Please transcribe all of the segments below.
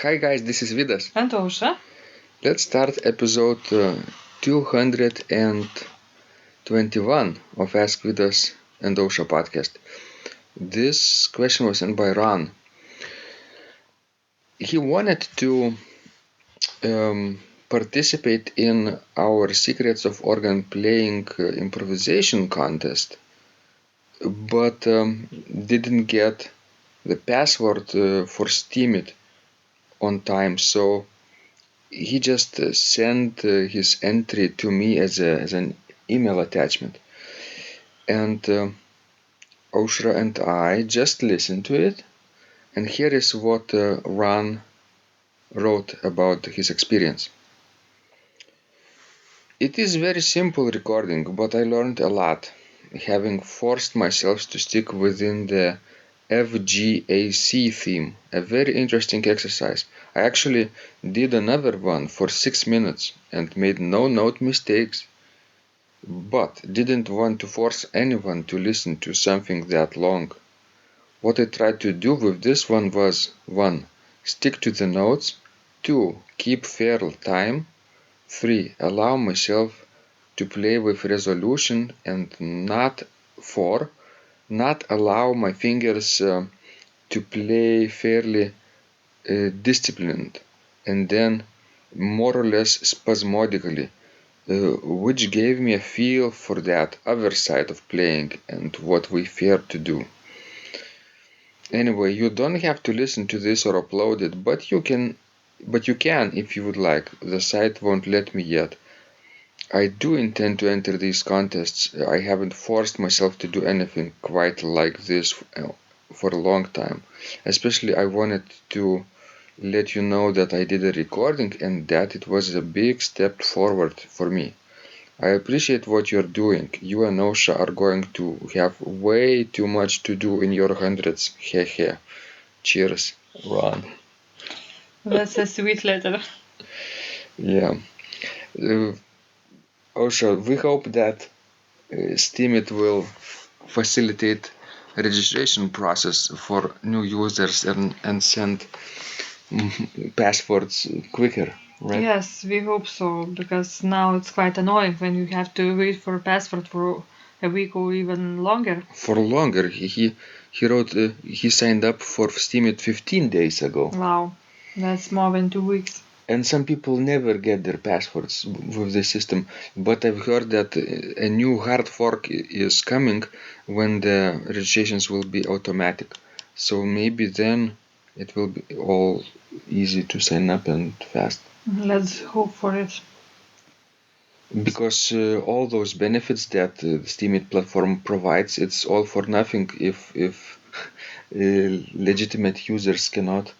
Hi guys, this is Vidas. And Ausra. Let's start episode 221 of Ask Vidas and Ausra podcast. This question was sent by Ran. He wanted to participate in our Secrets of Organ Playing improvisation contest, but didn't get the password for Steemit on time, so he just sent his entry to me as an email attachment, and Ausra and I just listened to it, and here is what Ran wrote about his experience. It is very simple recording, but I learned a lot, having forced myself to stick within the FGAC theme, a very interesting exercise. I actually did another one for 6 minutes and made no note mistakes, but didn't want to force anyone to listen to something that long. What I tried to do with this one was 1. Stick to the notes, 2. Keep fair time, 3. Allow myself to play with resolution, and 4. Not allow my fingers to play fairly disciplined, and then more or less spasmodically, which gave me a feel for that other side of playing and what we fear to do. Anyway, you don't have to listen to this or upload it, but you can if you would like. The site won't let me yet. I do intend to enter these contests. I haven't forced myself to do anything quite like this for a long time. Especially I wanted to let you know that I did a recording and that it was a big step forward for me. I appreciate what you're doing. You and Ausra are going to have way too much to do in your hundreds. Hehe. Cheers, Ron. That's a sweet letter. Yeah. Ausra, we hope that Steemit will facilitate registration process for new users and send passwords quicker, right? Yes, we hope so, because now it's quite annoying when you have to wait for a password for a week or even longer. For longer. He wrote he signed up for Steemit 15 days ago. Wow, that's more than 2 weeks. And some people never get their passwords with the system, but I've heard that a new hard fork is coming when the registrations will be automatic. So maybe then it will be all easy to sign up and fast. Let's hope for it. Because all those benefits that the Steemit platform provides, it's all for nothing if legitimate users cannot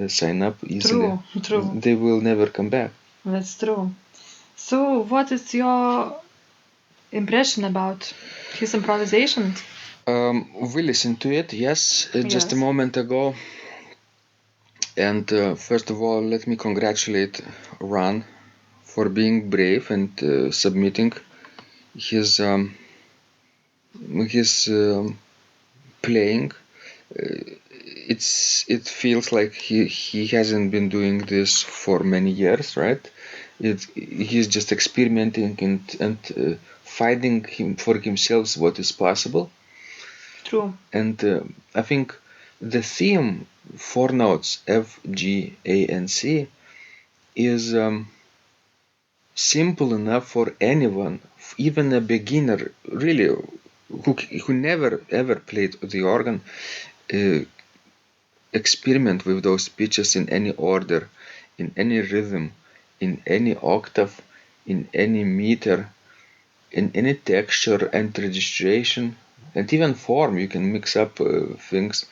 sign up easily. True. They will never come back. That's true. So, what is your impression about his improvisations? We listened to it, yes, just a moment ago. And first of all, let me congratulate Ran for being brave and submitting his playing. It feels like he hasn't been doing this for many years, right? He's just experimenting and finding for himself what is possible. True. And I think the theme, 4 notes, F, G, A, and C, is simple enough for anyone, even a beginner, really, who never ever played the organ, experiment with those pitches in any order, in any rhythm, in any octave, in any meter, in any texture and registration, and even form. You can mix up things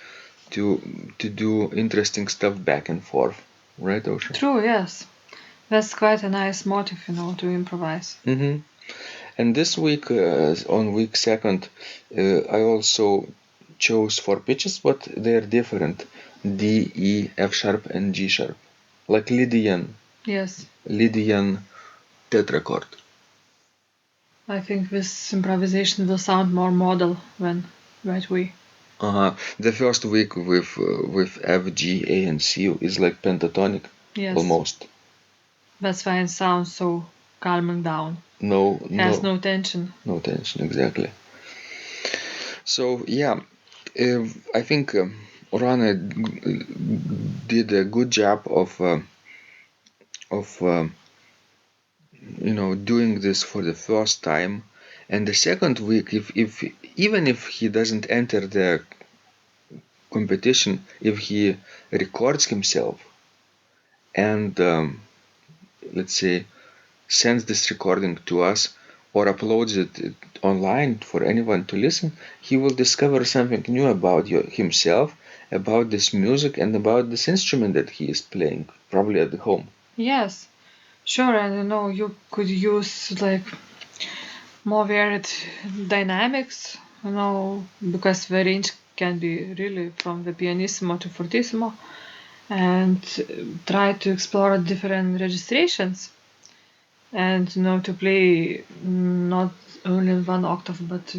to do interesting stuff back and forth, right, Ausra? True, yes. That's quite a nice motive, to improvise. Mm-hmm. And this week, on week 2nd, I also chose 4 pitches, but they're different. D, E, F sharp, and G sharp. Like Lydian. Yes. Lydian tetrachord. I think this improvisation will sound more modal when that way. The first week with F, G, A, and C is like pentatonic, Yes. almost. That's why it sounds so calming down. Has no tension. No tension, exactly. So yeah, I think Rana did a good job of doing this for the first time, and the second week, if even if he doesn't enter the competition, if he records himself and let's say sends this recording to us or uploads it online for anyone to listen, he will discover something new about himself, about this music, and about this instrument that he is playing, probably at home. Yes, sure. And you could use like more varied dynamics, because the range can be really from the pianissimo to fortissimo, and try to explore different registrations, and to play not only in one octave, but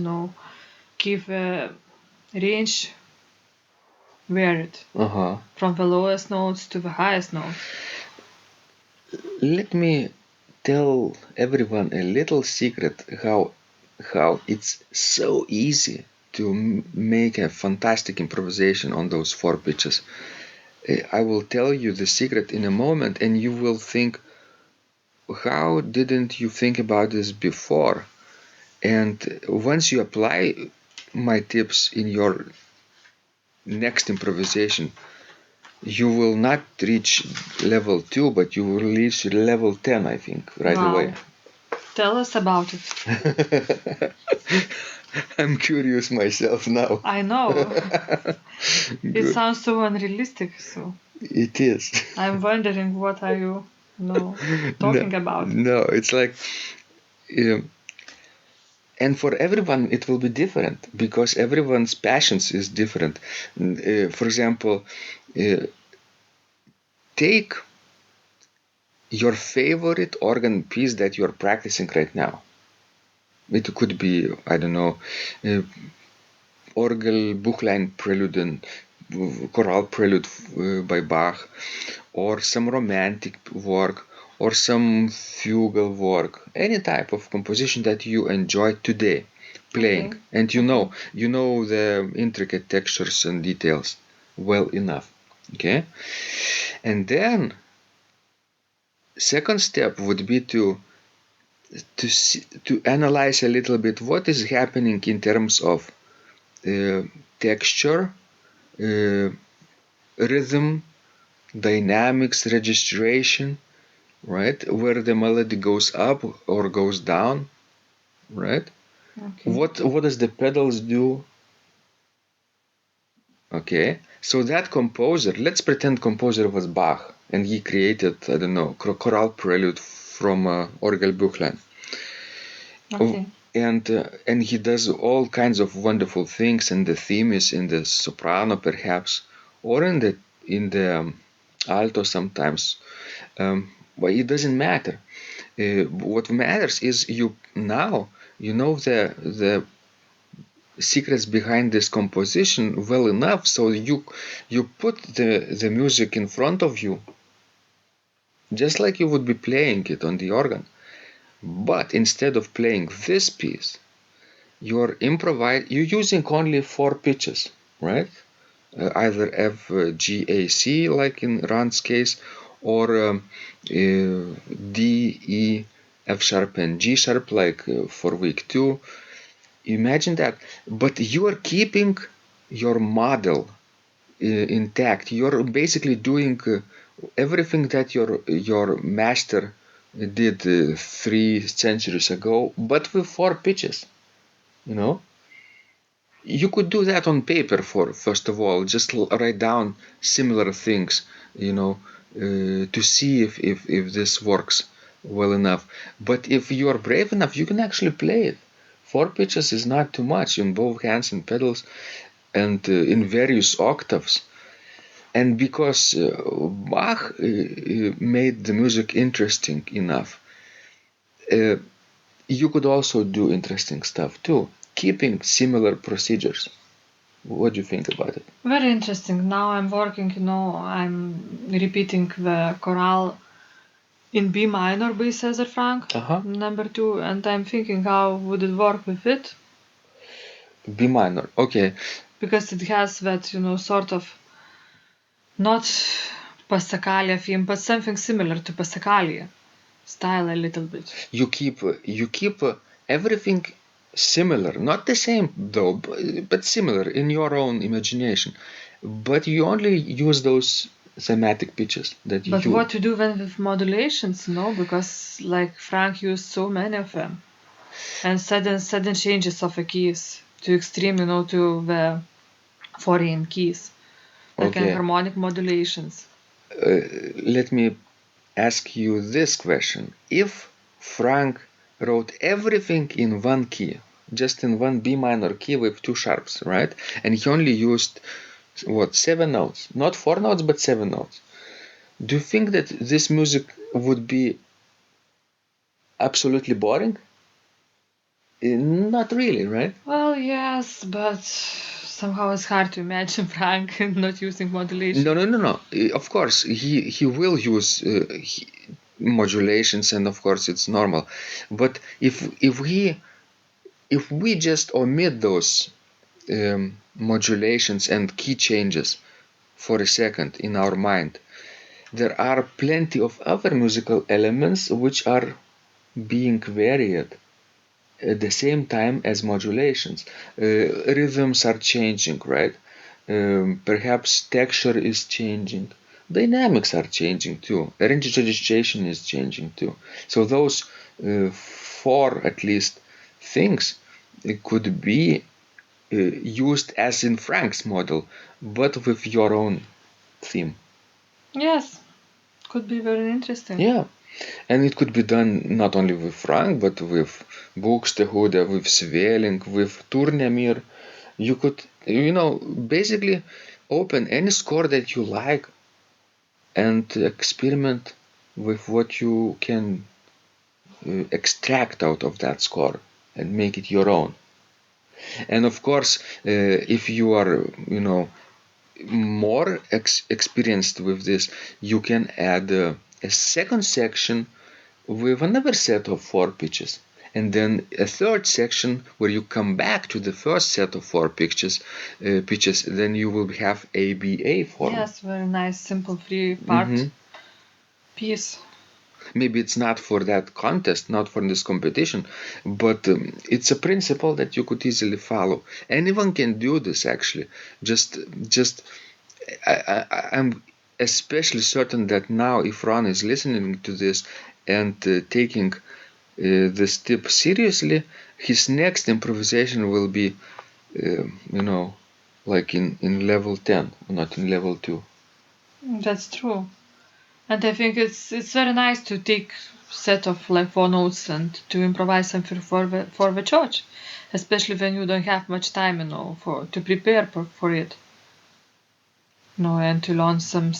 give a range varied from the lowest notes to the highest notes. Let me tell everyone a little secret how it's so easy to make a fantastic improvisation on those 4 pitches. I will tell you the secret in a moment, and you will think, how didn't you think about this before? And once you apply my tips in your next improvisation, you will not reach level 2, but you will reach level 10, I think, right away. Tell us about it. I'm curious myself now. I know. It sounds so unrealistic. So it is. I'm wondering, what are you, talking about? No, it's like, and for everyone it will be different because everyone's passions is different. For example, take your favorite organ piece that you're practicing right now. It could be, I don't know, Orgel Buchlein Prelude and Chorale Prelude by Bach, or some romantic work, or some fugal work, any type of composition that you enjoy today playing, and you know the intricate textures and details well enough. Okay, and then second step would be to analyze a little bit what is happening in terms of texture, rhythm, dynamics, registration, right? Where the melody goes up or goes down, right? Okay. What does the pedals do? Okay, so that composer, let's pretend composer was Bach, and he created, I don't know, chorale prelude from Orgelbuchlein. Okay. And he does all kinds of wonderful things, and the theme is in the soprano perhaps, or in the alto sometimes. But it doesn't matter. What matters is you know the secrets behind this composition well enough, so you put the music in front of you, just like you would be playing it on the organ. But instead of playing this piece, you're using only 4 pitches, right? Either F, G, A, C, like in Ran's case, or D, E, F sharp, and G sharp, like for week 2. Imagine that. But you are keeping your model intact. You're basically doing everything that your master did 3 centuries ago, but with 4 pitches. You could do that on paper first of all, just write down similar things, to see if this works well enough. But if you are brave enough, you can actually play it. 4 pitches is not too much in both hands and pedals, and in various octaves. And because Bach made the music interesting enough, you could also do interesting stuff too, keeping similar procedures. What do you think about it? Very interesting. Now I'm working, I'm repeating the chorale in B minor by Cesar Frank, number 2, and I'm thinking how would it work with it? B minor, okay. Because it has that, sort of not Passacaglia theme, but something similar to Passacaglia style a little bit. You keep everything similar, not the same though, but similar in your own imagination. But you only use those thematic pitches that But you. what to do then with modulations, because like Frank used so many of them, and sudden changes of the keys to extreme, to the foreign keys, like Okay. harmonic modulations. Let me ask you this question: if Frank wrote everything in one key, just in one B minor key with 2 sharps, right? And he only used 7 notes, not 4 notes, but 7 notes. Do you think that this music would be absolutely boring? Not really, right? Well, yes, but somehow it's hard to imagine Frank not using modulation. No. Of course, he will use modulations, and of course it's normal. But if we just omit those modulations and key changes for a second in our mind, there are plenty of other musical elements which are being varied at the same time as modulations. Rhythms are changing, right? Perhaps texture is changing. Dynamics are changing too. Registration is changing too. So those 4 at least things could be used as in Frank's model, but with your own theme. Yes, could be very interesting. Yeah. And it could be done not only with Frank, but with Buxtehude, with Svelling, with Turnemir. You could, basically open any score that you like and experiment with what you can extract out of that score and make it your own. And of course, if you are, more experienced with this, you can add a second section with another set of 4 pitches, and then a third section where you come back to the first set of 4 pitches. Then you will have ABA form. Yes, very nice, simple 3-part piece. Maybe it's not for that contest, not for this competition, but it's a principle that you could easily follow. Anyone can do this, actually. I'm especially certain that now, if Ron is listening to this and taking this tip seriously, his next improvisation will be, like in level 10, not in level 2. That's true. And I think it's very nice to take set of like 4 notes and to improvise something for the church, especially when you don't have much time, to prepare for it. And to learn some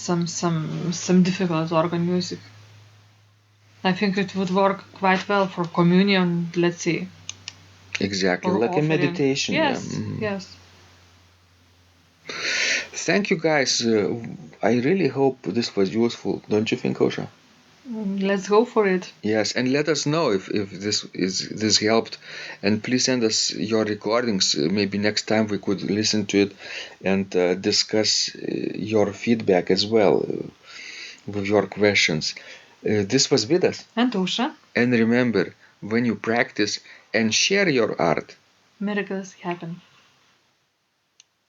difficult organ music. I think it would work quite well for communion, let's say. Exactly, like offering. A meditation. Yes, yeah. Yes. Thank you, guys. I really hope this was useful. Don't you think, Osha? Let's go for it. Yes, and let us know if this helped, and please send us your recordings. Maybe next time we could listen to it and discuss your feedback as well with your questions. This was Vidas and Osha. And remember, when you practice and share your art, miracles happen.